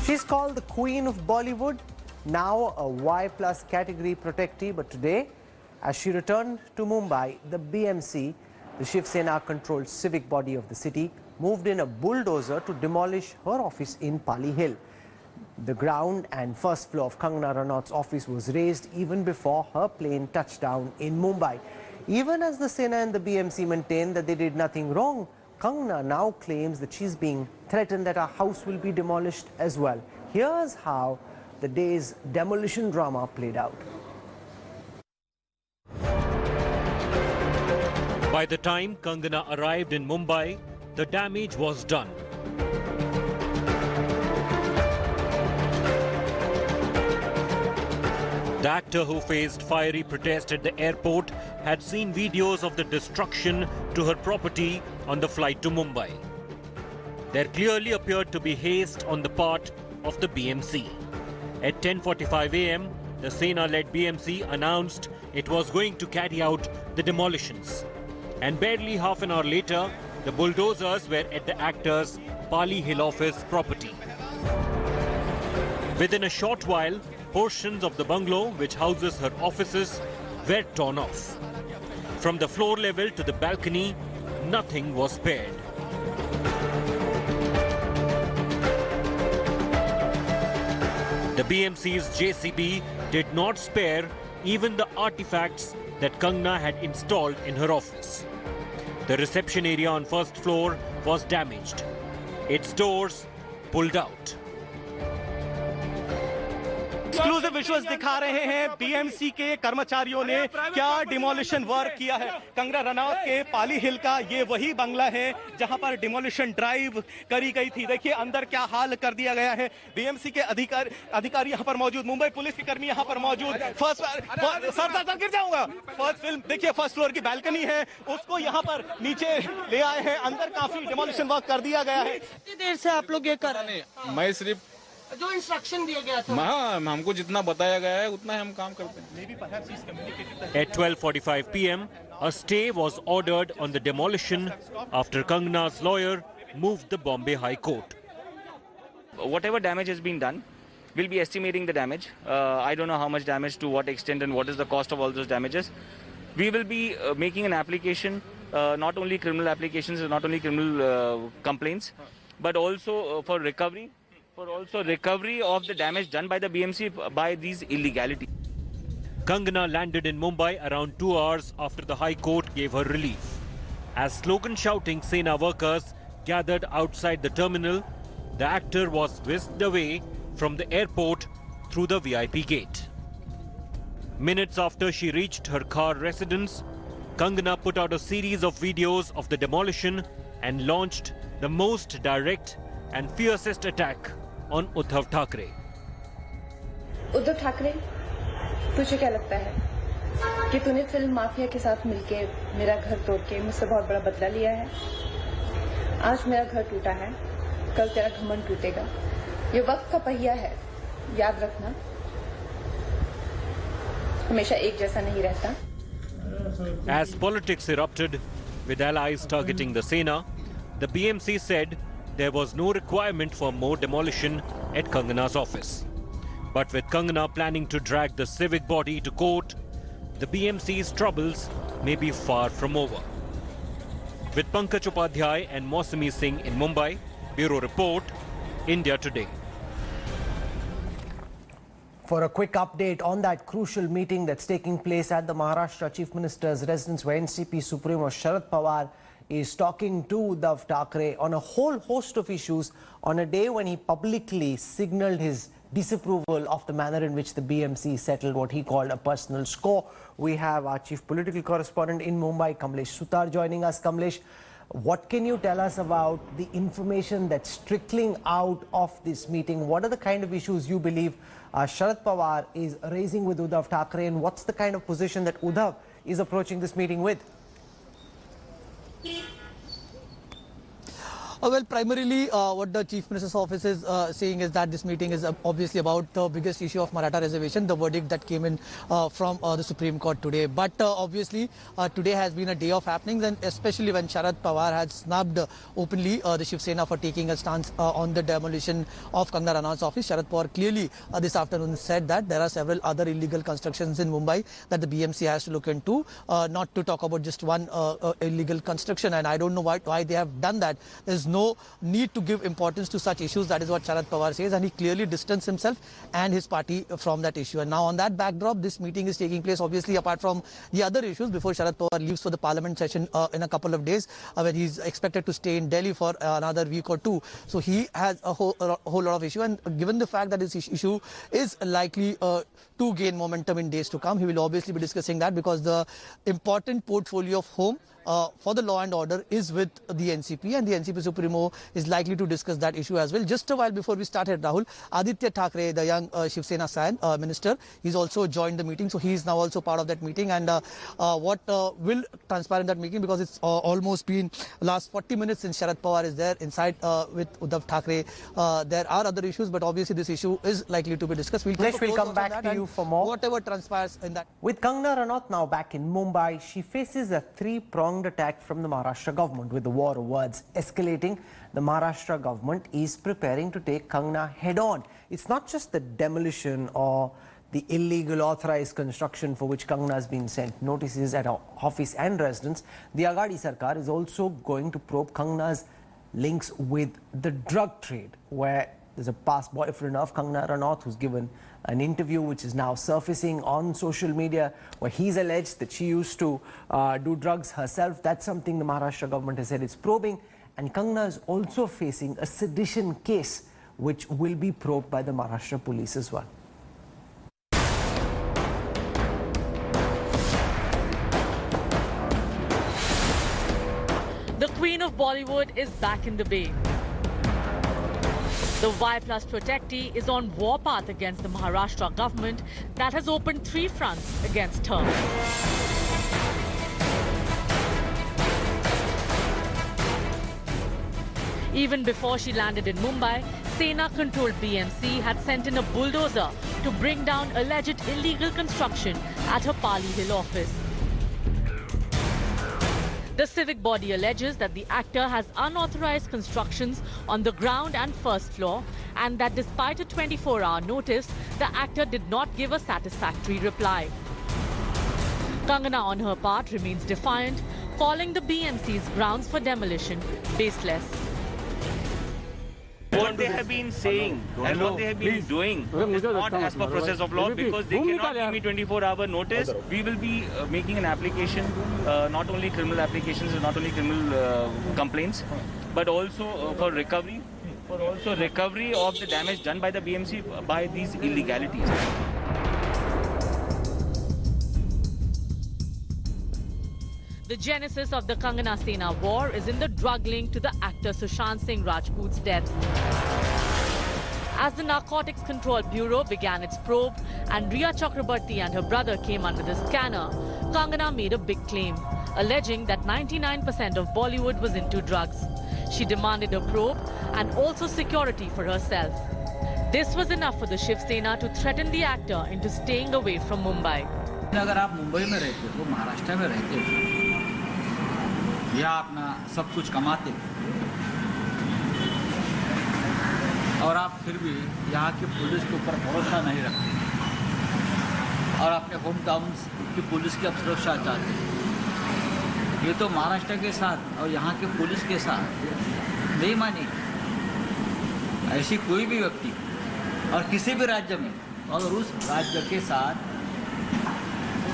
She's called the Queen of Bollywood, now a Y+ category protectee, but today, as she returned to Mumbai, the BMC, the Shiv Sena controlled civic body of the city, moved in a bulldozer to demolish her office in Pali Hill. The ground and first floor of Kangana Ranaut's office was razed even before her plane touched down in Mumbai. Even as the Sena and the BMC maintain that they did nothing wrong, Kangana now claims that she's being threatened that her house will be demolished as well. Here's how the day's demolition drama played out. By the time Kangana arrived in Mumbai, the damage was done. The actor who faced fiery protest at the airport had seen videos of the destruction to her property on the flight to Mumbai. There clearly appeared to be haste on the part of the BMC. At 10:45 a.m., the Sena-led BMC announced it was going to carry out the demolitions. And barely half an hour later, the bulldozers were at the actor's Pali Hill office property. Within a short while, portions of the bungalow, which houses her offices, were torn off. From the floor level to the balcony, nothing was spared. The BMC's JCB did not spare even the artifacts that Kangana had installed in her office. The reception area on first floor was damaged. Its doors pulled out. Exclusive visuals दिखा रहे हैं BMC के कर्मचारियों ने क्या demolition work किया है। कंगना रनौत के पाली हिल का ये वही बंगला है जहां पर डिमोलिशन ड्राइव करी गई थी। देखिए अंदर क्या हाल कर दिया गया है। बीएमसी के अधिकारी यहां पर मौजूद, मुंबई पुलिस के कर्मी यहां पर मौजूद। सर गिर जाऊंगा। फर्स्ट फिल्म देखिए, फर्स्ट फ्लोर की बैल्कनी है, उसको यहां पर नीचे ले आए हैं। अंदर काफी डिमोलिशन वर्क कर दिया गया है। कितनी देर से आप लोग ये कर रहे हैं? मैं सिर्फ जो इंस्ट्रक्शन दिया गया था, हाँ, हमको जितना बताया गया है उतना ही हम काम करते हैं। At 12:45 p.m., a stay was ordered on the demolition after Kangana's lawyer moved the Bombay High Court. Whatever damage has been done, we'll be estimating the damage. I don't know how much damage, to what extent, and what is the cost of all those damages. We will be making an application, not only criminal applications, not only criminal complaints, but also for recovery. Recovery of the damage done by the BMC by these illegalities. Kangana landed in Mumbai around 2 hours after the High Court gave her relief. As slogan-shouting Sena workers gathered outside the terminal, the actor was whisked away from the airport through the VIP gate. Minutes after she reached her car residence, Kangana put out a series of videos of the demolition and launched the most direct and fiercest attack on Uddhav Thackeray. Uddhav Thackeray, तुझे क्या लगता है कि तूने film mafia के साथ मिलके मेरा घर तोड़ के मुझसे बहुत बड़ा बदला लिया है? आज मेरा घर टूटा है, कल तेरा घमंड टूटेगा। ये वक्त का पहिया है, याद रखना, हमेशा एक जैसा नहीं रहता। As politics erupted, with allies targeting the Sena, the BMC said there was no requirement for more demolition at Kangana's office. But with Kangana planning to drag the civic body to court, the BMC's troubles may be far from over. With Pankaj Upadhyay and Mausami Singh in Mumbai, Bureau Report, India Today. For a quick update on that crucial meeting that's taking place at the Maharashtra Chief Minister's residence, where NCP Supremo Sharad Pawar is talking to Uddhav Thackeray on a whole host of issues on a day when he publicly signaled his disapproval of the manner in which the BMC settled what he called a personal score. We have our chief political correspondent in Mumbai, Kamlesh Sutar, joining us. Kamlesh, what can you tell us about the information that's trickling out of this meeting? What are the kind of issues you believe Sharad Pawar is raising with Uddhav Thackeray, and what's the kind of position that Uddhav is approaching this meeting with? Well, primarily what the Chief Minister's office is saying is that this meeting is obviously about the biggest issue of Maratha reservation, the verdict that came in from the Supreme Court today. But obviously today has been a day of happenings, and especially when Sharad Pawar had snubbed openly the Shiv Sena for taking a stance on the demolition of Kangana Ranaut's office. Sharad Pawar clearly this afternoon said that there are several other illegal constructions in Mumbai that the BMC has to look into, not to talk about just one illegal construction, and I don't know why they have done that. There's no need to give importance to such issues. That is what Sharad Pawar says, and he clearly distanced himself and his party from that issue. And now on that backdrop, this meeting is taking place, obviously apart from the other issues, before Sharad Pawar leaves for the parliament session in a couple of days, when he's expected to stay in Delhi for another week or two. So he has a whole lot of issue, and given the fact that this issue is likely to gain momentum in days to come, he will obviously be discussing that, because the important portfolio of home for the law and order is with the NCP, and the NCP Supremo is likely to discuss that issue as well. Just a while before we started, Rahul, Aditya Thackeray, the young Shiv Sena minister, he's also joined the meeting, so he is now also part of that meeting. And what will transpire in that meeting, because it's almost been last 40 minutes since Sharad Pawar is there inside with Uddhav Thackeray. There are other issues, but obviously this issue is likely to be discussed. We'll come back to you for more. Whatever transpires in that. With Kangana Ranaut now back in Mumbai, she faces a three-pronged attack from the Maharashtra government. With the war of words escalating, the Maharashtra government is preparing to take Kangana head-on. It's not just the demolition or the illegal authorized construction for which Kangana has been sent notices at her office and residence. The Aghadi Sarkar is also going to probe Kangana's links with the drug trade, where there's a past boyfriend of Kangana Ranaut who's given an interview which is now surfacing on social media, where he's alleged that she used to do drugs herself. That's something the Maharashtra government has said it's probing. And Kangana is also facing a sedition case which will be probed by the Maharashtra police as well. The Queen of Bollywood is back in the Bay. The Y+ protectee is on warpath against the Maharashtra government that has opened 3 fronts against her. Even before she landed in Mumbai, Sena-controlled BMC had sent in a bulldozer to bring down alleged illegal construction at her Pali Hill office. The civic body alleges that the actor has unauthorized constructions on the ground and first floor, and that despite a 24-hour notice, the actor did not give a satisfactory reply. Kangana, on her part, remains defiant, calling the BMC's grounds for demolition baseless. What they have been saying and what they have been doing is not as per process of law, because they cannot give me 24-hour notice. We will be making an application, not only criminal applications, not only criminal complaints, but also for recovery of the damage done by the BMC by these illegalities. The genesis of the Kangana Sena war is in the drug link to the actor Sushant Singh Rajput's death. As the Narcotics Control Bureau began its probe and Riya Chakraborty and her brother came under the scanner, Kangana made a big claim, alleging that 99% of Bollywood was into drugs. She demanded a probe and also security for herself. This was enough for the Shiv Sena to threaten the actor into staying away from Mumbai. अगर आप मुंबई में रहते हो, महाराष्ट्र में रहते हो, या अपना सब कुछ कमाते और आप फिर भी यहाँ की पुलिस के ऊपर भरोसा नहीं रखते और अपने होम टाउन की पुलिस की सुरक्षा चाहते, ये तो महाराष्ट्र के साथ और यहाँ के पुलिस के साथ बेईमानी। ऐसी कोई भी व्यक्ति और किसी भी राज्य में और उस राज्य के साथ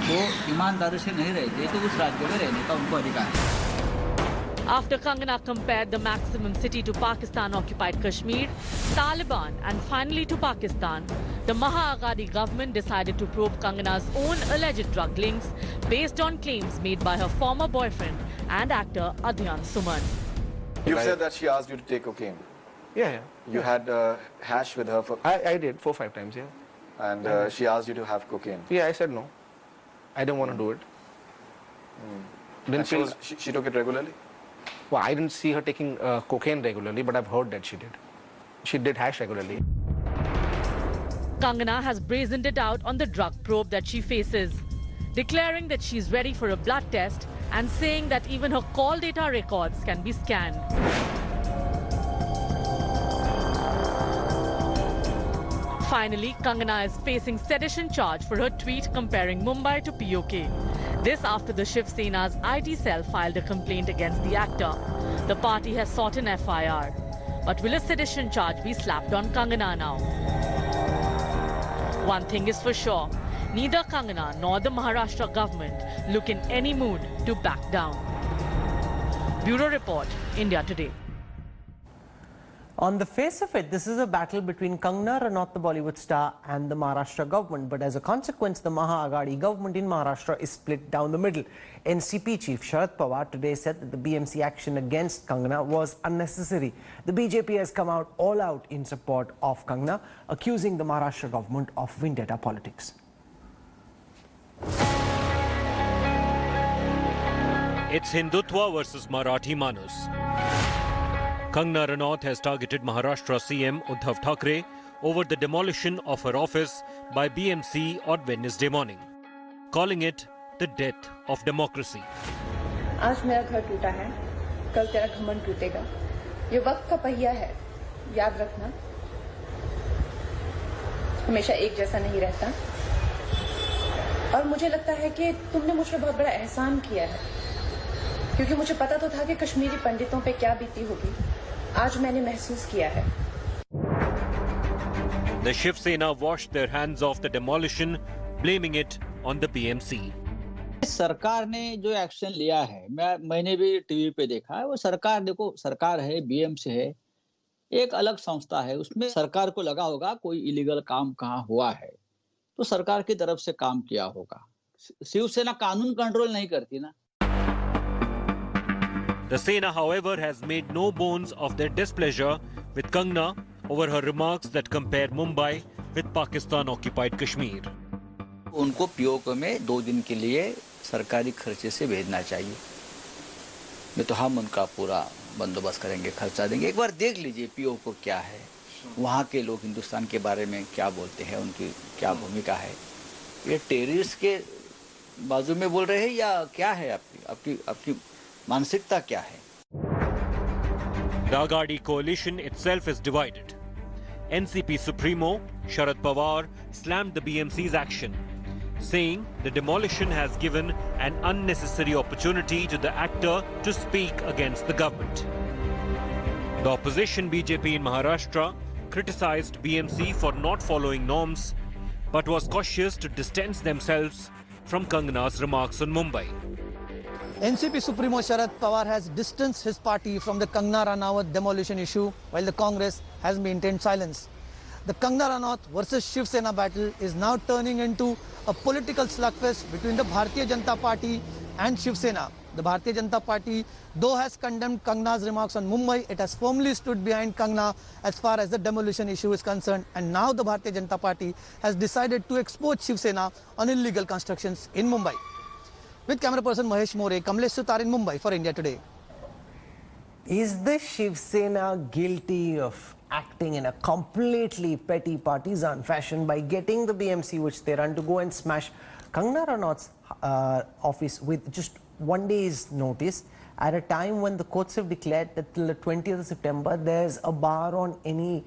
वो ईमानदारी से नहीं रहते, तो उस राज्य में रहने का उनको अधिकार है। After Kangana compared the maximum city to Pakistan-occupied Kashmir, Taliban and finally to Pakistan, the Maha-Aghadi government decided to probe Kangana's own alleged drug links based on claims made by her former boyfriend and actor Adhyan Suman. You said that she asked you to take cocaine. Yeah. You had hash with her for... I did 4-5 times, yeah. And she asked you to have cocaine. Yeah, I said no. I didn't want to do it. Didn't feel... She took it regularly? Well, I didn't see her taking cocaine regularly, but I've heard that she did. She did hash regularly. Kangana has brazened it out on the drug probe that she faces, declaring that she's ready for a blood test and saying that even her call data records can be scanned. Finally, Kangana is facing sedition charge for her tweet comparing Mumbai to POK. This after the Shiv Sena's IT cell filed a complaint against the actor. The party has sought an FIR. But will a sedition charge be slapped on Kangana now? One thing is for sure, neither Kangana nor the Maharashtra government look in any mood to back down. Bureau Report, India Today. On the face of it, this is a battle between Kangana Ranaut, the Bollywood star, and the Maharashtra government. But as a consequence, the Maha Aghadi government in Maharashtra is split down the middle. NCP chief Sharad Pawar today said that the BMC action against Kangana was unnecessary. The BJP has come out all out in support of Kangana, accusing the Maharashtra government of vendetta politics. It's Hindutva versus Marathi Manus. Kangana Ranaut has targeted Maharashtra CM Uddhav Thackeray over the demolition of her office by BMC on Wednesday morning, calling it the death of democracy. आज मेरा घर टूटा है, कल तेरा घमंड टूटेगा। ये वक्त का पहिया है, याद रखना। हमेशा एक जैसा नहीं रहता। और मुझे लगता है कि तुमने मुझ पे बहुत बड़ा एहसान किया है, क्योंकि मुझे पता तो था कि कश्मीरी पंडितों पे क्या बीती होगी। आज मैंने महसूस किया है। The Shiv Sena washed their hands off the demolition, blaming it on the BMC. सरकार ने जो एक्शन लिया है, मैंने भी टीवी पे देखा है, वो सरकार, देखो सरकार है, बीएमसी है, एक अलग संस्था है, उसमें सरकार को लगा होगा कोई इलीगल काम कहाँ हुआ है, तो सरकार की तरफ से काम किया होगा। शिवसेना कानून कंट्रोल नहीं करती ना। The Sena, however, has made no bones of their displeasure with Kangana over her remarks that compare Mumbai with Pakistan-occupied Kashmir. उनको पीओके में 2 दिन के लिए सरकारी खर्चे से भेजना चाहिए, नहीं तो हम उनका पूरा बंदोबस्त करेंगे, खर्चा देंगे। एक बार देख लीजिए पीओके क्या है, वहाँ के लोग हिंदुस्तान के बारे में क्या बोलते हैं, उनकी क्या भूमिका है। ये टेररिस्ट के बाजू में बोल रहे हैं या क्या है, आपकी मानसिकता क्या है? The Aghadi coalition itself is divided. NCP Supremo Sharad Pawar slammed the BMC's action, saying the demolition has given an unnecessary opportunity to the actor to speak against the government. The opposition BJP in Maharashtra criticized BMC for not following norms, but was cautious to distance themselves from Kangana's remarks on Mumbai. NCP Supremo Sharad Pawar has distanced his party from the Kangana Ranaut demolition issue, while the Congress has maintained silence. The Kangana Ranaut versus Shiv Sena battle is now turning into a political slugfest between the Bharatiya Janata Party and Shiv Sena. The Bharatiya Janata Party, though has condemned Kangana's remarks on Mumbai, it has firmly stood behind Kangana as far as the demolition issue is concerned. And now the Bharatiya Janata Party has decided to expose Shiv Sena on illegal constructions in Mumbai. With camera person Mahesh More, Kamlesh Sutar in Mumbai for India Today. Is the Shiv Sena guilty of acting in a completely petty partisan fashion by getting the BMC, which they run, to go and smash Kangana Ranaut's office with just 1 day's notice, at a time when the courts have declared that till the 20th of September there's a bar on any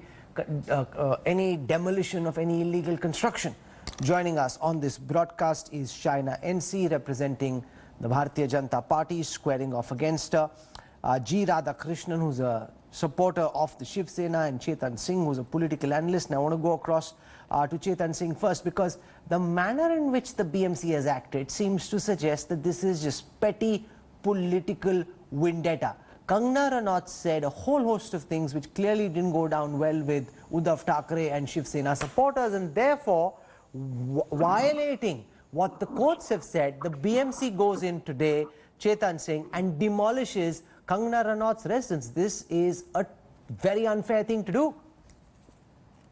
demolition of any illegal construction? Joining us on this broadcast is Shaina NC, representing the Bharatiya Janata Party, squaring off against her. G. Radhakrishnan, who's a supporter of the Shiv Sena, and Chetan Singh, who's a political analyst. And I want to go across to Chetan Singh first, because the manner in which the BMC has acted seems to suggest that this is just petty political vendetta. Kangana Ranaut said a whole host of things which clearly didn't go down well with Uddhav Thackeray and Shiv Sena supporters, and therefore, violating what the courts have said, the BMC goes in today, Chetan Singh, and demolishes Kangana Ranaut's residence. This is a very unfair thing to do.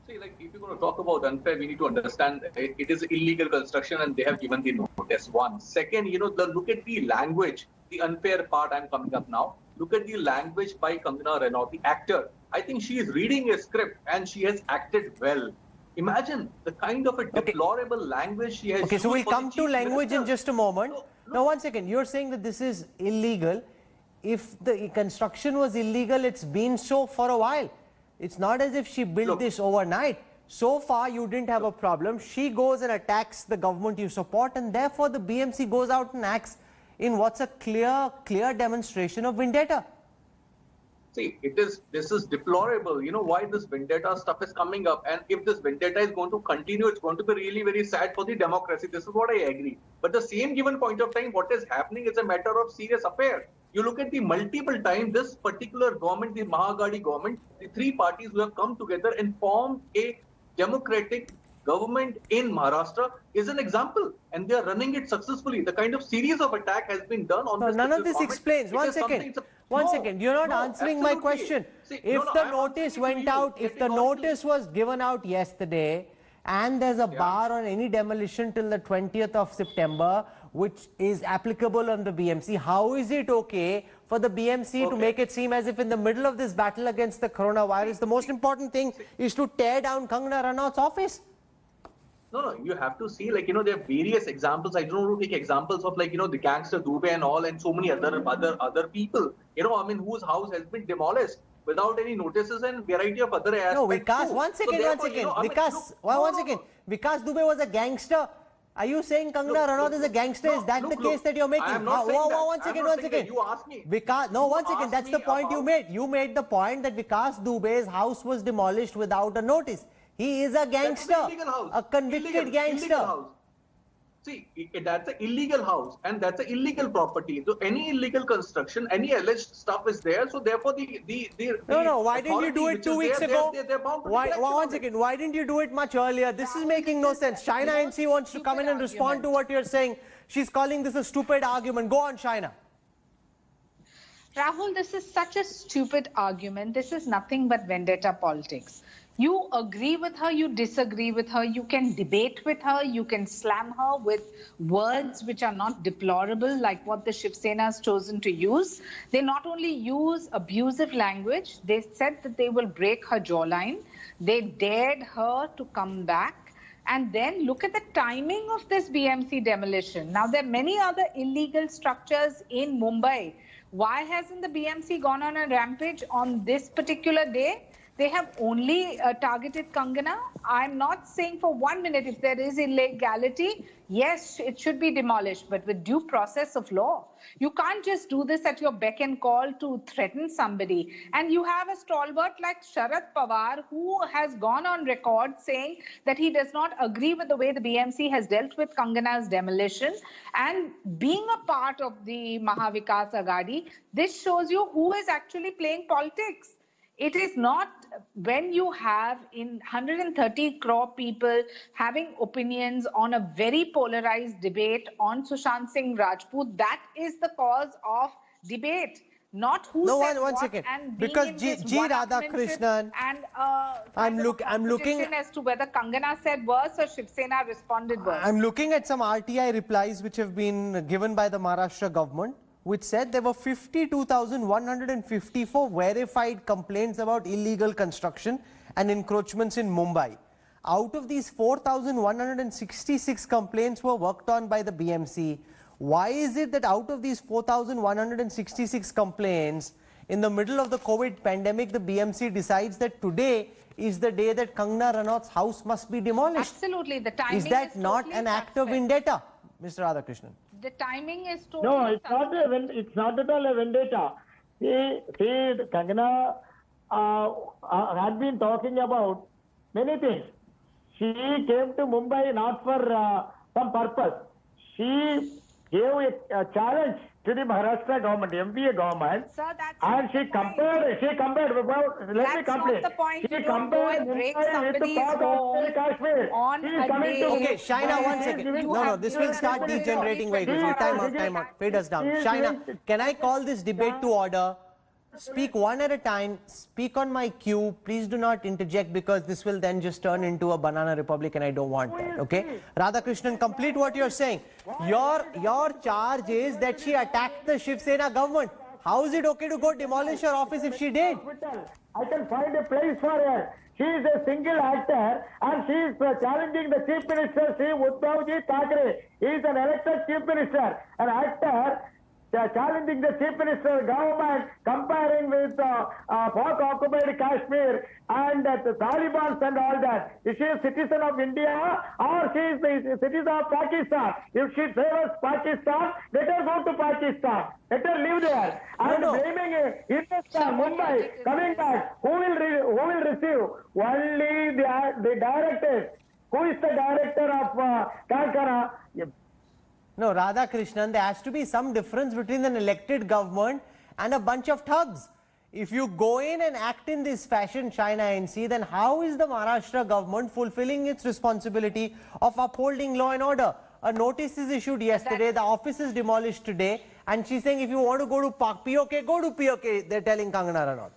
See, like, if you're going to talk about unfair, we need to understand it is illegal construction and they have given the notice. One. Second, look at the language, the unfair part I'm coming up now. look at the language by Kangana Ranaut, the actor. I think she is reading a script and she has acted well. Imagine the kind of a deplorable language she has used. So we'll come to language in just a moment. No. Now, 1 second. You're saying that this is illegal. If the construction was illegal, it's been so for a while. It's not as if she built this overnight. So far, you didn't have a problem. She goes and attacks the government you support, and therefore the BMC goes out and acts in what's a clear demonstration of vendetta. See, this is deplorable. You know why this vendetta stuff is coming up, and if this vendetta is going to continue, it's going to be really very sad for the democracy. This is what I agree. But the same given point of time, what is happening is a matter of serious affair. You look at the multiple time, this particular government, the Mahagadi government, the three parties who have come together and formed a democratic government in Maharashtra is an example, and they are running it successfully. The kind of series of attack has been done on this. None of this explains. 1 second. One second. You're not answering my question. See, if the notice went out, if the notice was given out yesterday, and there's a bar on any demolition till the 20th of September, which is applicable on the BMC, how is it okay for the BMC to make it seem as if in the middle of this battle against the coronavirus, the most important thing is to tear down Kangana Ranaut's office? No, you have to see, like, there are various examples. I don't want to take examples of, like, the gangster Dubey and all, and so many other people, whose house has been demolished without any notices and variety of other aspects. No, Vikas, one second. Vikas Dubey was a gangster. Are you saying Kangana Ranaut is a gangster? Is that the case that you're making? I am not saying that. One second. You asked me. Vikas, no, 1 second. That's the point you made. You made the point that Vikas Dubey's house was demolished without a notice. He is a gangster, a convicted gangster. Illegal house. See, that's an illegal house and that's an illegal property. So any illegal construction, any alleged stuff is there. So therefore, No. Why didn't you do it 2 weeks ago? One second. Why didn't you do it much earlier? This is making no sense. Shaina NC wants to come in and respond to what you're saying. She's calling this a stupid argument. Go on, Shaina. Rahul, this is such a stupid argument. This is nothing but vendetta politics. You agree with her, you disagree with her, you can debate with her, you can slam her with words which are not deplorable like what the Shiv Sena has chosen to use. They not only use abusive language, they said that they will break her jawline. They dared her to come back. And then look at the timing of this BMC demolition. Now, there are many other illegal structures in Mumbai. Why hasn't the BMC gone on a rampage on this particular day? They have only targeted Kangana. I'm not saying for 1 minute if there is illegality, yes, it should be demolished, but with due process of law. You can't just do this at your beck and call to threaten somebody. And you have a stalwart like Sharad Pawar who has gone on record saying that he does not agree with the way the BMC has dealt with Kangana's demolition. And being a part of the Mahavikas Aghadi, this shows you who is actually playing politics. It is not when you have 130 crore people having opinions on a very polarized debate on Sushant Singh Rajput, that is the cause of debate. Not who said one what second. And because G Radhakrishnan, and I'm looking as to whether Kangana said worse or Shiv Sena responded worse. I'm looking at some RTI replies which have been given by the Maharashtra government, which said there were 52,154 verified complaints about illegal construction and encroachments in Mumbai. Out of these, 4,166 complaints were worked on by the BMC. Why is it that out of these 4,166 complaints, in the middle of the COVID pandemic, the BMC decides that today is the day that Kangana Ranaut's house must be demolished? Absolutely. The timing is that not totally an act of vendetta, Mr. Radhakrishnan? The timing is totally... No, it's not at all a vendetta. See, Kangana had been talking about many things. She came to Mumbai not for some purpose. She gave a challenge to the Maharashtra government, MPA government, Sir, that's and she compared, let me complete. Not the point. She compared break Mumbai with part of Kashmir. On a day. Okay, Shaina, 1 second. No, this will start degenerating very quickly. Time out. Fade us down. Shaina, can I call this debate to order? Speak one at a time. Speak on my cue. Please do not interject because this will then just turn into a banana republic and I don't want that. Okay? Radhakrishnan, complete what you're saying. Your charge is that she attacked the Shiv Sena government. How is it okay to go demolish her office if she did? I can find a place for her. She is a single actor and she is challenging the Chief Minister, Sri Uddhavji Thackeray. He is an elected Chief Minister, an actor challenging the Chief Minister government, comparing with Pak-occupied Kashmir and the Taliban and all that. Is she a citizen of India or she is a citizen of Pakistan? If she favors Pakistan, let her go to Pakistan. Let her live there. And blaming Hindustan, Mumbai, coming back, who will receive? Only the directors. Who is the director of Kangana? No, Radhakrishnan, there has to be some difference between an elected government and a bunch of thugs. If you go in and act in this fashion, China NC, then how is the Maharashtra government fulfilling its responsibility of upholding law and order? A notice is issued yesterday, the office is demolished today, and she's saying if you want to go to POK, go to POK, they're telling Kangana Ranaut.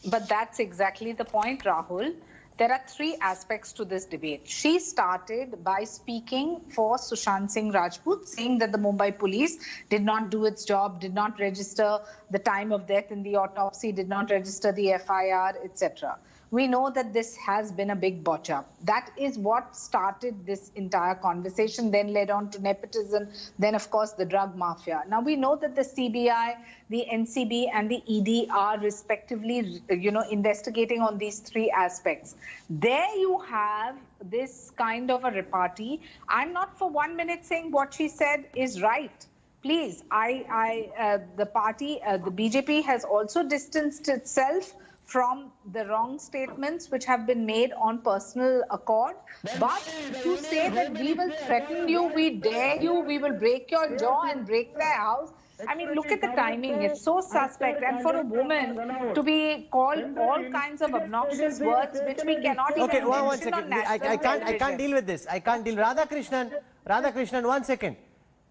But that's exactly the point, Rahul. There are three aspects to this debate. She started by speaking for Sushant Singh Rajput, saying that the Mumbai police did not do its job, did not register the time of death in the autopsy, did not register the FIR, etc. We know that this has been a big botch up. That is what started this entire conversation, then led on to nepotism, then of course the drug mafia. Now we know that the CBI, the NCB and the ED are respectively, investigating on these three aspects. There you have this kind of a repartee. I'm not for 1 minute saying what she said is right. Please, the party, the BJP has also distanced itself from the wrong statements which have been made on personal accord. But to say that we will threaten you, we dare you, we will break your jaw and break their house. I mean, look at the timing. It's so suspect. And for a woman to be called all kinds of obnoxious words which we cannot even mention one second. on national I can't deal with this. I can't deal. Radhakrishnan, 1 second.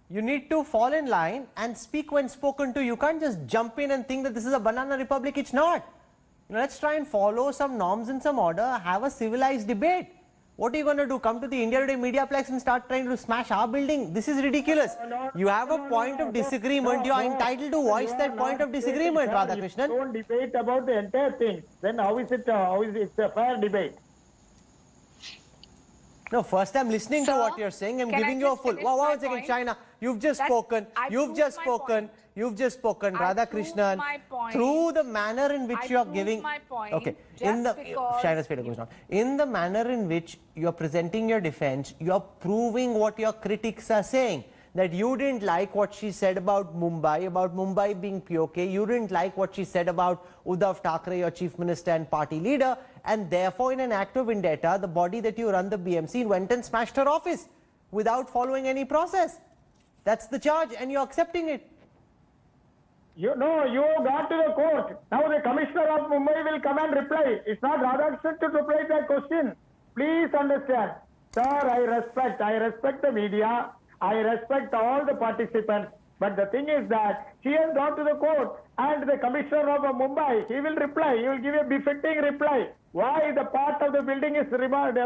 You need to fall in line and speak when spoken to. You can't just jump in and think that this is a banana republic. It's not. Let's try and follow some norms and some order, have a civilized debate. What are you going to do? Come to the India Today Mediaplex and start trying to smash our building? This is ridiculous. You have a point of disagreement. You are entitled to voice that point of disagreement, Radhakrishnan. Don't debate about the entire thing. Then how is it a fair debate? No, first I'm listening to what you're saying. I'm giving you a full... One second, China. You've just spoken. You've just spoken, Radhakrishnan, through the manner in which you are giving... Okay, in the manner in which you are presenting your defense, you are proving what your critics are saying. That you didn't like what she said about Mumbai being POK. You didn't like what she said about Uddhav Thackeray, your chief minister and party leader. And therefore, in an act of vendetta, the body that you run, the BMC, went and smashed her office without following any process. That's the charge, and you're accepting it. You got to the court. Now the commissioner of Mumbai will come and reply. It's not Radhakrishnan to reply that question. Please understand. Sir, I respect the media. I respect all the participants. But the thing is that she has gone to the court and the commissioner of Mumbai, he will reply. He will give a befitting reply. Why the part of the building is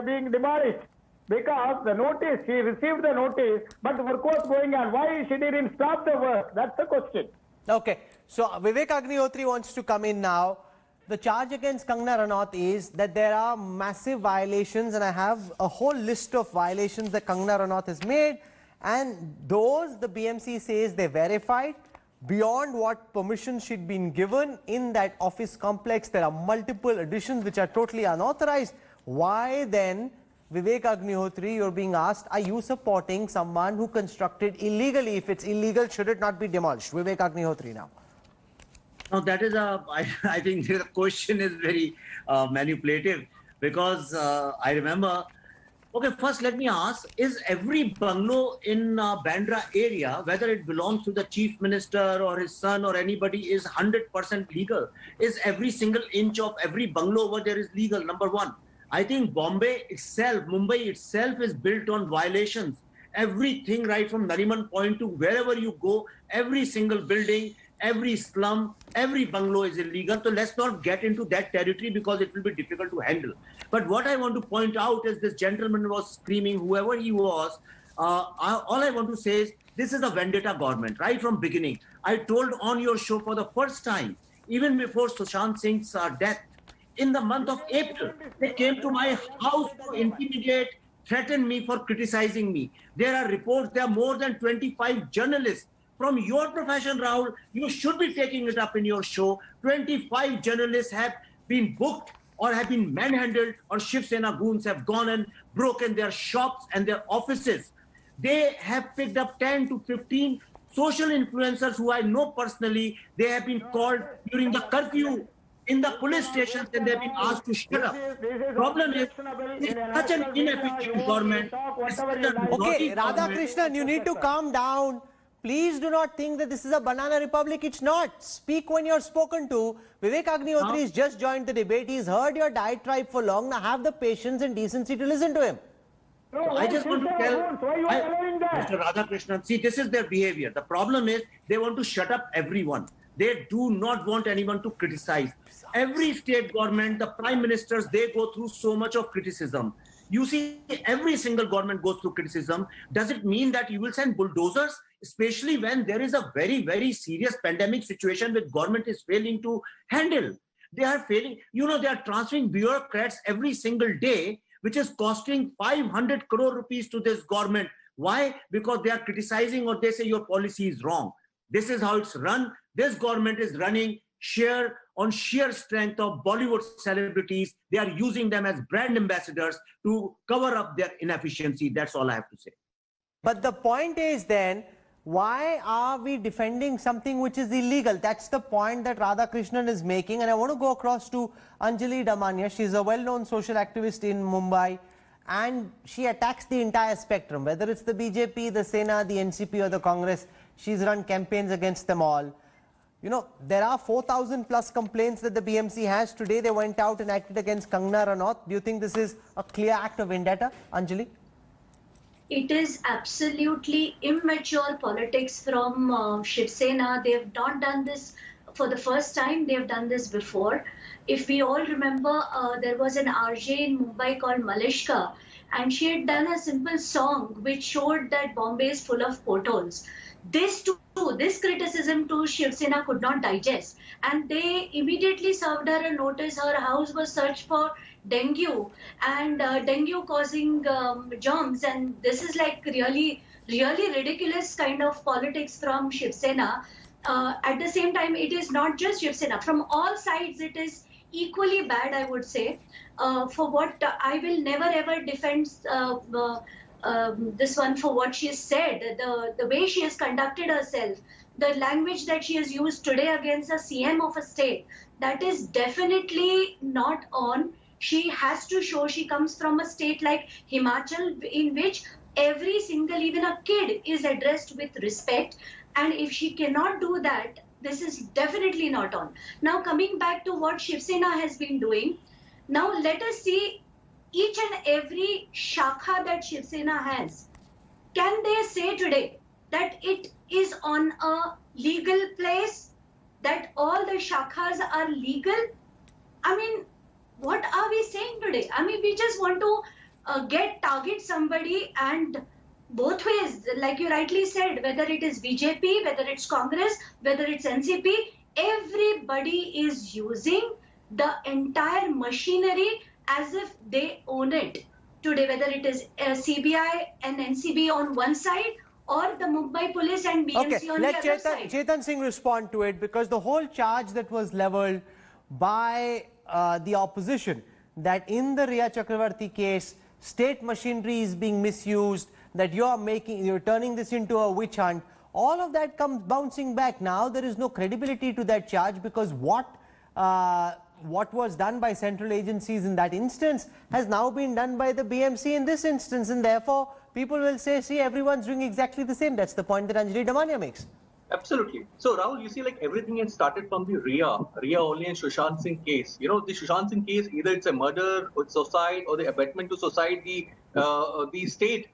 being demolished? Because the notice, she received the notice, but the work was going on. Why she didn't stop the work? That's the question. Okay, so Vivek Agnihotri wants to come in now. The charge against Kangana Ranaut is that there are massive violations, and I have a whole list of violations that Kangana Ranaut has made, and those the BMC says they verified beyond what permission she'd been given in that office complex. There are multiple additions which are totally unauthorized. Why then, Vivek Agnihotri, you're being asked, are you supporting someone who constructed illegally? If it's illegal, should it not be demolished? Vivek Agnihotri now. Now that is I think the question is very manipulative, because I remember, okay, first let me ask, is every bungalow in Bandra area, whether it belongs to the chief minister or his son or anybody, is 100% legal? Is every single inch of every bungalow over there is legal? Number one. I think Mumbai itself is built on violations. Everything right from Nariman Point to wherever you go, every single building, every slum, every bungalow is illegal. So let's not get into that territory because it will be difficult to handle. But what I want to point out is this gentleman was screaming, whoever he was, all I want to say is this is a vendetta government, right from beginning. I told on your show for the first time, even before Sushant Singh's death, in the month of April, they came to my house to intimidate, threaten me for criticizing me. There are reports, there are more than 25 journalists from your profession, Rahul. You should be taking it up in your show. 25 journalists have been booked or have been manhandled, or Shiv Sena goons have gone and broken their shops and their offices. They have picked up 10 to 15 social influencers who I know personally. They have been called during the curfew in the police stations and they've been asked to shut up. Problem is, it's such an inefficient government. Okay, Radhakrishnan, you need to calm down. Please do not think that this is a banana republic. It's not. Speak when you're spoken to. Vivek Agnihotri has just joined the debate. He's heard your diatribe for long. Now have the patience and decency to listen to him. So I just want to tell Mr. Radhakrishnan, see, this is their behavior. The problem is they want to shut up everyone. They do not want anyone to criticize. Every state government, the prime ministers, they go through so much of criticism. You see, every single government goes through criticism. Does it mean that you will send bulldozers? Especially when there is a very, very serious pandemic situation which government is failing to handle. They are failing. You know, they are transferring bureaucrats every single day, which is costing 500 crore rupees to this government. Why? Because they are criticizing or they say your policy is wrong. This is how it's run. This government is running sheer strength of Bollywood celebrities. They are using them as brand ambassadors to cover up their inefficiency. That's all I have to say. But the point is then, why are we defending something which is illegal? That's the point that Radhakrishnan is making. And I want to go across to Anjali Damania. She's a well-known social activist in Mumbai. And she attacks the entire spectrum, whether it's the BJP, the Sena, the NCP or the Congress. She's run campaigns against them all. You know, there are 4,000 plus complaints that the BMC has. Today they went out and acted against Kangana Ranaut. Do you think this is a clear act of vendetta, Anjali? It is absolutely immature politics from Shiv Sena. They have not done this for the first time. They have done this before. If we all remember, there was an RJ in Mumbai called Malishka, and she had done a simple song which showed that Bombay is full of potholes. This criticism to Shiv Sena could not digest, and they immediately served her a notice. Her house was searched for dengue and dengue causing germs, and this is like really ridiculous kind of politics from Shiv Sena. At the same time, it is not just Shiv Sena. From all sides, it is equally bad, I would say. For what I will never ever defend this one for what she has said, the way she has conducted herself, the language that she has used today against a CM of a state, that is definitely not on. She has to show she comes from a state like Himachal, in which every single, even a kid, is addressed with respect. And if she cannot do that, this is definitely not on. Now, coming back to what Shiv Sena has been doing, now let us see each and every shakha that Shiv Sena has. Can they say today that it is on a legal place, that all the shakhas are legal? I mean, what are we saying today? I mean, we just want to target somebody, and both ways, like you rightly said, whether it is BJP, whether it's Congress, whether it's NCP, everybody is using the entire machinery as if they own it today, whether it is CBI and NCB on one side or the Mumbai police and BMC on the other side. Let Chetan Singh respond to it, because the whole charge that was leveled by the opposition, that in the Riya Chakraborty case, state machinery is being misused, that you're turning this into a witch hunt, all of that comes bouncing back. Now there is no credibility to that charge, because what was done by central agencies in that instance has now been done by the BMC in this instance, and therefore people will say, see, everyone's doing exactly the same. That's the point that Anjali Damania makes. Absolutely. So Rahul, you see, like everything has started from the Riya only and Sushant Singh case. You know, the Sushant Singh case, either it's a murder or suicide or the abetment to suicide, the state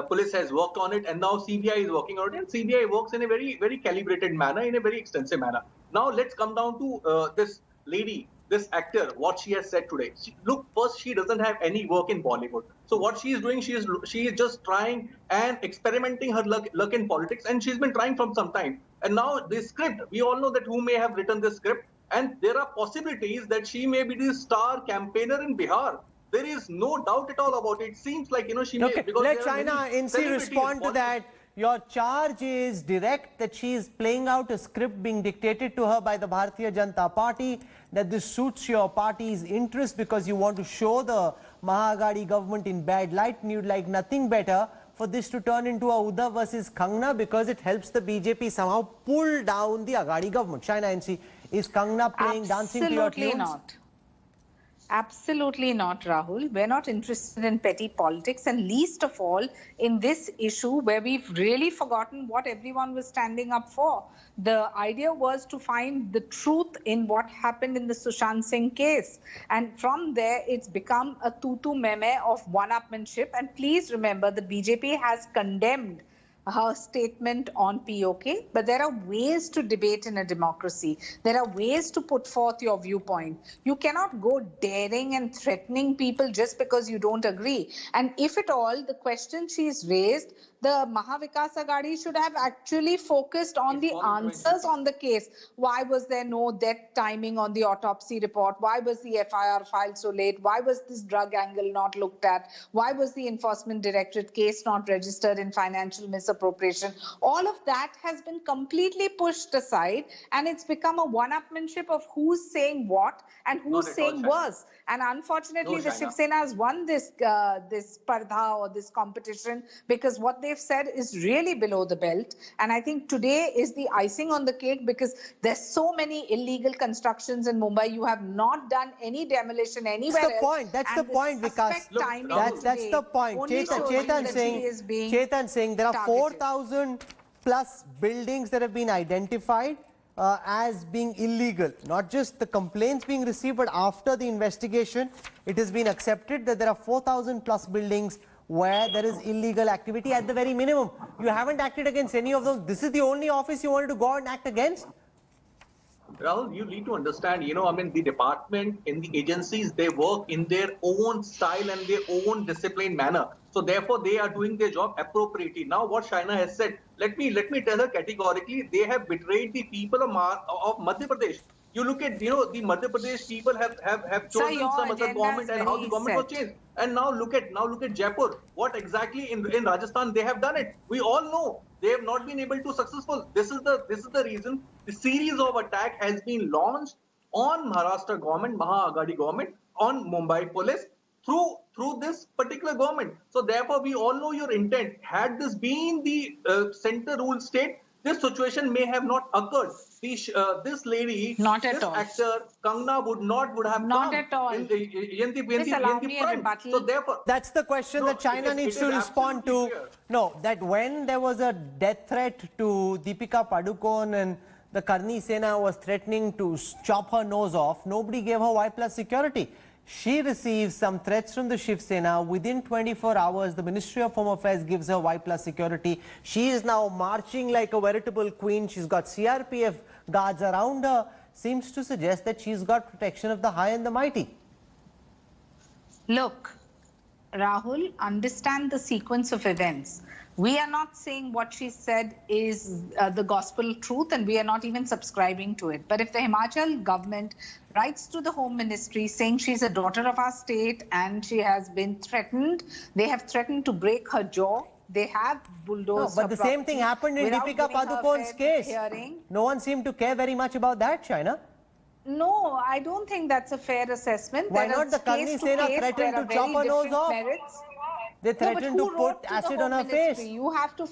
police has worked on it, and now CBI is working on it, and CBI works in a very, very calibrated manner, in a very extensive manner. Now let's come down to this lady, this actor, what she has said today. Look, first, she doesn't have any work in Bollywood. So what she is doing, she is just trying and experimenting her luck in politics, and she's been trying from some time. And now this script, we all know that who may have written this script, and there are possibilities that she may be the star campaigner in Bihar. There is no doubt at all about it. It seems like, she may... Because let China NC respond to that. Your charge is direct, that she is playing out a script being dictated to her by the Bharatiya Janata Party, that this suits your party's interest because you want to show the Mahagadi government in bad light, and you'd like nothing better for this to turn into a Uddhav versus Kangana because it helps the BJP somehow pull down the Agadi government. China NC, is Kangana playing, dancing to your tunes? Absolutely not. Absolutely not, Rahul. We're not interested in petty politics, and least of all in this issue where we've really forgotten what everyone was standing up for. The idea was to find the truth in what happened in the Sushant Singh case. And from there, it's become a tutu meme of one-upmanship. And please remember, the BJP has condemned her statement on POK, but there are ways to debate in a democracy. There are ways to put forth your viewpoint. You cannot go daring and threatening people just because you don't agree. And if at all, the question she's raised, the Mahavikas Agadi should have actually focused on the answers on the case. Why was there no death timing on the autopsy report? Why was the FIR filed so late? Why was this drug angle not looked at? Why was the Enforcement Directorate case not registered in financial misappropriation? All of that has been completely pushed aside, and it's become a one-upmanship of who's saying what and who's saying worse. And unfortunately, the Shiv Sena has won this spardha or this competition because what they've said is really below the belt. And I think today is the icing on the cake because there's so many illegal constructions in Mumbai. You have not done any demolition anywhere else. That's the point, Vikas. That's the point. Chetan saying there are 4,000 plus buildings that have been identified as being illegal. Not just the complaints being received, but after the investigation, it has been accepted that there are 4,000 plus buildings where there is illegal activity at the very minimum. You haven't acted against any of those. This is the only office you wanted to go out and act against? Rahul, you need to understand, the department and the agencies, they work in their own style and their own disciplined manner. So therefore, they are doing their job appropriately. Now, what Shaina has said, let me tell her categorically, they have betrayed the people of Madhya Pradesh. You look at, the Madhya Pradesh people have chosen some other government and how the government was changed. And now look at Jaipur. What exactly in Rajasthan they have done it. We all know they have not been able to successful. This is the reason the series of attack has been launched on Maharashtra government, Mahagadi government, on Mumbai police through this particular government. So therefore, we all know your intent. Had this been the center rule state, this situation may have not occurred. This lady, this actor, Kangana would have come at all. In the front. So therefore, that's the question that China needs to respond to. No, that when there was a death threat to Deepika Padukone and the Karni Sena was threatening to chop her nose off, nobody gave her Y+ security. She receives some threats from the Shiv Sena. Within 24 hours, the Ministry of Home Affairs gives her Y+ security. She is now marching like a veritable queen. She's got CRPF guards around her. Seems to suggest that she's got protection of the high and the mighty. Look, Rahul, understand the sequence of events. We are not saying what she said is the gospel truth, and we are not even subscribing to it. But if the Himachal government writes to the Home Ministry saying she's a daughter of our state and she has been threatened, they have threatened to break her jaw, they have bulldozed her. But the same thing happened in Deepika Padukone's case. No one seemed to care very much about that, Shaina. No, I don't think that's a fair assessment. Why not? The Karni Sena threatened to chop her nose off. They threatened to put acid on her face. You have to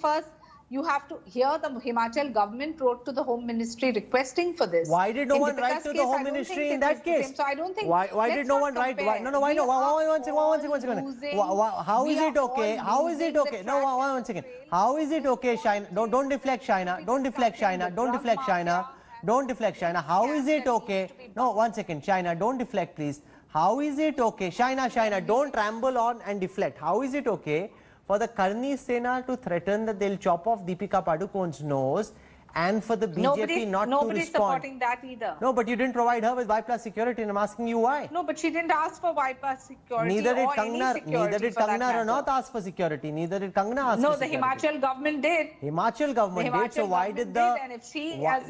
hear the Himachal government wrote to the Home Ministry requesting for this. Why did no one write to the Home Ministry in that case? So I don't think. Why did no one write? One second. How is it okay? How is it okay? No, one second. How is it okay, Shaina? Don't deflect, Shaina. Don't deflect, Shaina. Don't deflect, Shaina. Don't deflect, Shaina. How is it okay? No, one second, Shaina. Don't deflect, please. How is it okay? Shaina, don't ramble on and deflect. How is it okay for the Karni Sena to threaten that they'll chop off Deepika Padukone's nose and for the BJP not to respond. Nobody's supporting that either. No, but you didn't provide her with Y+ security, and I'm asking you why. No, but she didn't ask for Y+ security. Neither did Kangana Ranaut ask for security. Neither did Kangana ask for security. No, the Himachal government did. Himachal government did. So why did the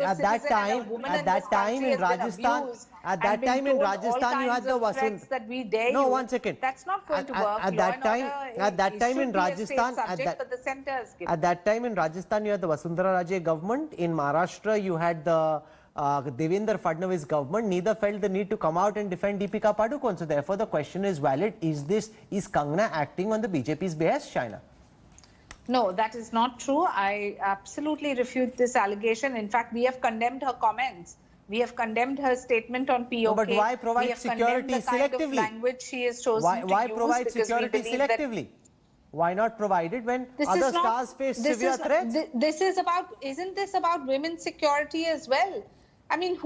at that time in Rajasthan? At that time in Rajasthan, you had the Vasundhara. No, 1 second. That's not going to work. At that time in Rajasthan, you had the Vasundhara Raje government. In Maharashtra, you had the Devendra Fadnavis government. Neither felt the need to come out and defend Deepika Padukone. So therefore, the question is valid: is Kangana acting on the BJP's behest, China? No, that is not true. I absolutely refute this allegation. In fact, we have condemned her comments. We have condemned her statement on POK. No, but why provide security selectively? Kind of language she has chosen why provide security selectively? Why not provide it when other stars face severe threats? Isn't this about women's security as well? I mean,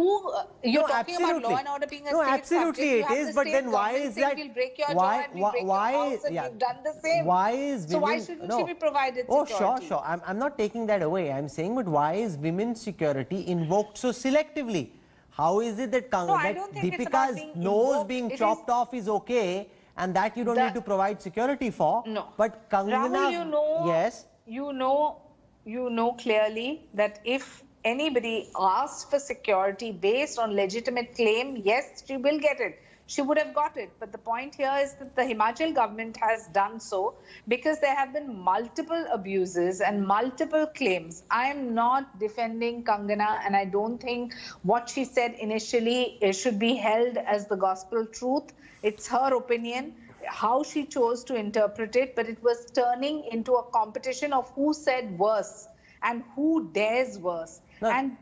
you're talking about law and order being a state absolutely subject. It is, but then why is that? We'll break your jaw and we'll break your house and you've done the same. Why is women? So why shouldn't she be provided security? Oh, sure. I'm not taking that away. I'm saying, but why is women's security invoked so selectively? How is it that Deepika's nose being chopped off is okay, and that you don't need to provide security for? No. But Kangana, Rahul, yes, you know clearly that if anybody asks for security based on legitimate claim, yes, she will get it. She would have got it. But the point here is that the Himachal government has done so because there have been multiple abuses and multiple claims. I am not defending Kangana, and I don't think what she said initially should be held as the gospel truth. It's her opinion, how she chose to interpret it, but it was turning into a competition of who said worse and who dares worse. No. And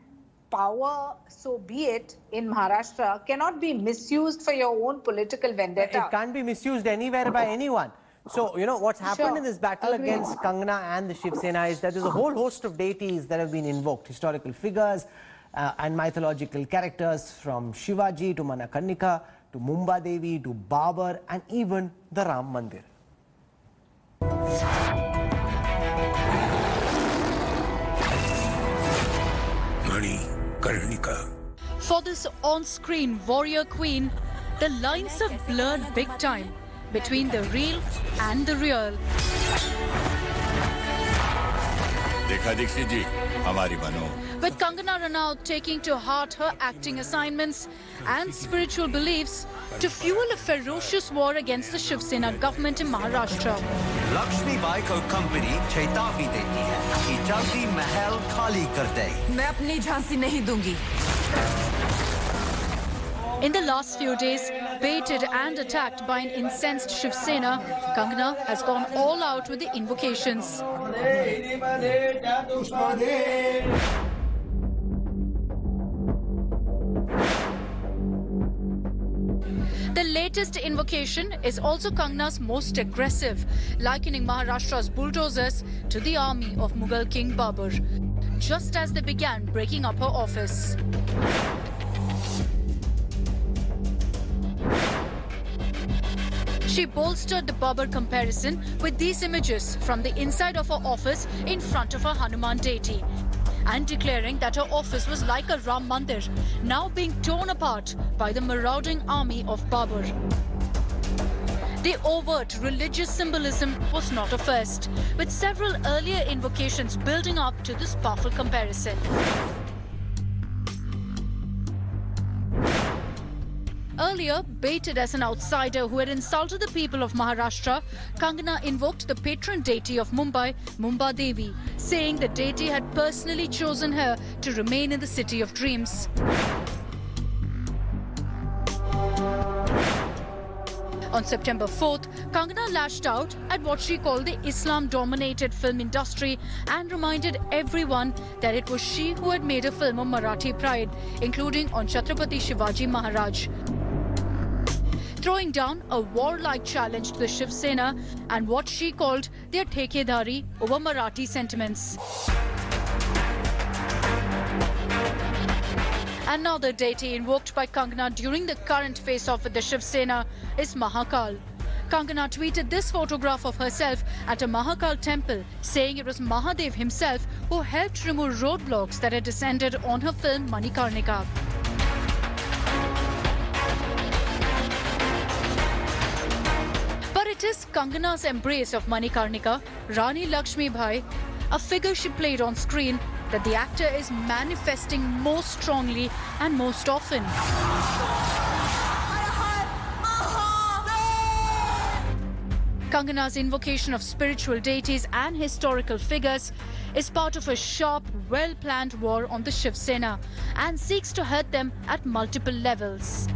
power, so be it, in Maharashtra cannot be misused for your own political vendetta. It can't be misused anywhere by anyone. So, you know, what's happened in this battle against Kangana and the Shiv Sena is that there's a whole host of deities that have been invoked, historical figures and mythological characters, from Shivaji to Manikarnika to Mumbai Devi to Babur and even the Ram Mandir. Manikarnika. For this on-screen warrior queen, the lines have blurred big time between the real and the real. देखा दीक्षित जी, हमारी बनो. With Kangana Ranaut taking to heart her acting assignments and spiritual beliefs to fuel a ferocious war against the Shiv Sena government in Maharashtra. Lakshmi Bai को company चेतावनी देती है कि जल्दी महल खाली कर दे. मैं अपनी झांसी नहीं दूंगी. In the last few days, baited and attacked by an incensed Shiv Sena, Kangana has gone all out with the invocations. The latest invocation is also Kangana's most aggressive, likening Maharashtra's bulldozers to the army of Mughal King Babur, just as they began breaking up her office. She bolstered the Babur comparison with these images from the inside of her office in front of her Hanuman deity, and declaring that her office was like a Ram Mandir, now being torn apart by the marauding army of Babur. The overt religious symbolism was not a first, with several earlier invocations building up to this powerful comparison. Earlier, baited as an outsider who had insulted the people of Maharashtra, Kangana invoked the patron deity of Mumbai, Mumbai Devi, saying the deity had personally chosen her to remain in the city of dreams. On September 4th, Kangana lashed out at what she called the Islam-dominated film industry and reminded everyone that it was she who had made a film of Marathi pride, including on Chhatrapati Shivaji Maharaj, throwing down a warlike challenge to the Shiv Sena and what she called their thekedari over Marathi sentiments. Another deity invoked by Kangana during the current face-off with the Shiv Sena is Mahakal, Kangana tweeted this photograph of herself at a Mahakal temple, saying it was Mahadev himself who helped remove roadblocks that had descended on her film Manikarnika. But it is Kangana's embrace of Manikarnika, Rani Lakshmi Bhai, a figure she played on screen, that the actor is manifesting most strongly and most often. Kangana's invocation of spiritual deities and historical figures is part of a sharp, well-planned war on the Shiv Sena and seeks to hurt them at multiple levels.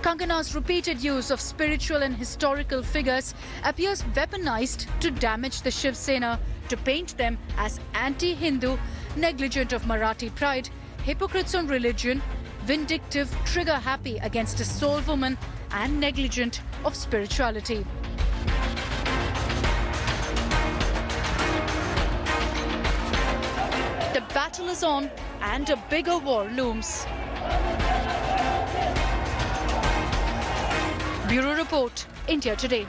Kangana's repeated use of spiritual and historical figures appears weaponized to damage the Shiv Sena, to paint them as anti-Hindu, negligent of Marathi pride, hypocrites on religion, vindictive, trigger-happy against a soul woman, and negligent of spirituality. The battle is on and a bigger war looms. Bureau Report, India Today.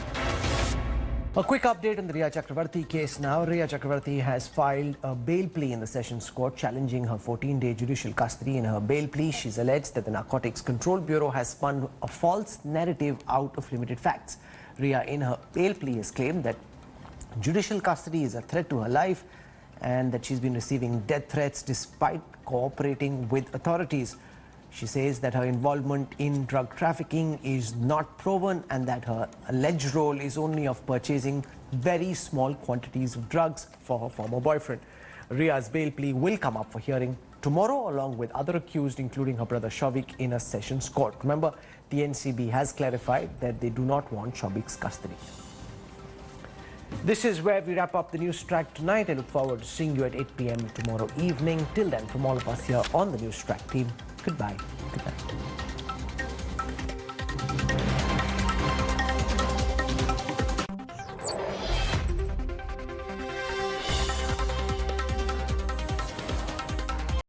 A quick update on the Riya Chakraborty case now. Riya Chakraborty has filed a bail plea in the Sessions Court challenging her 14-day judicial custody. In her bail plea, she's alleged that the Narcotics Control Bureau has spun a false narrative out of limited facts. Riya, in her bail plea, has claimed that judicial custody is a threat to her life and that she's been receiving death threats despite cooperating with authorities. She says that her involvement in drug trafficking is not proven and that her alleged role is only of purchasing very small quantities of drugs for her former boyfriend. Riya's bail plea will come up for hearing tomorrow along with other accused, including her brother Shavik, in a Sessions Court. Remember, the NCB has clarified that they do not want Shavik's custody. This is where we wrap up the Newstrack tonight. I look forward to seeing you at 8 p.m. tomorrow evening. Till then, from all of us here on the Newstrack team, goodbye. Good night.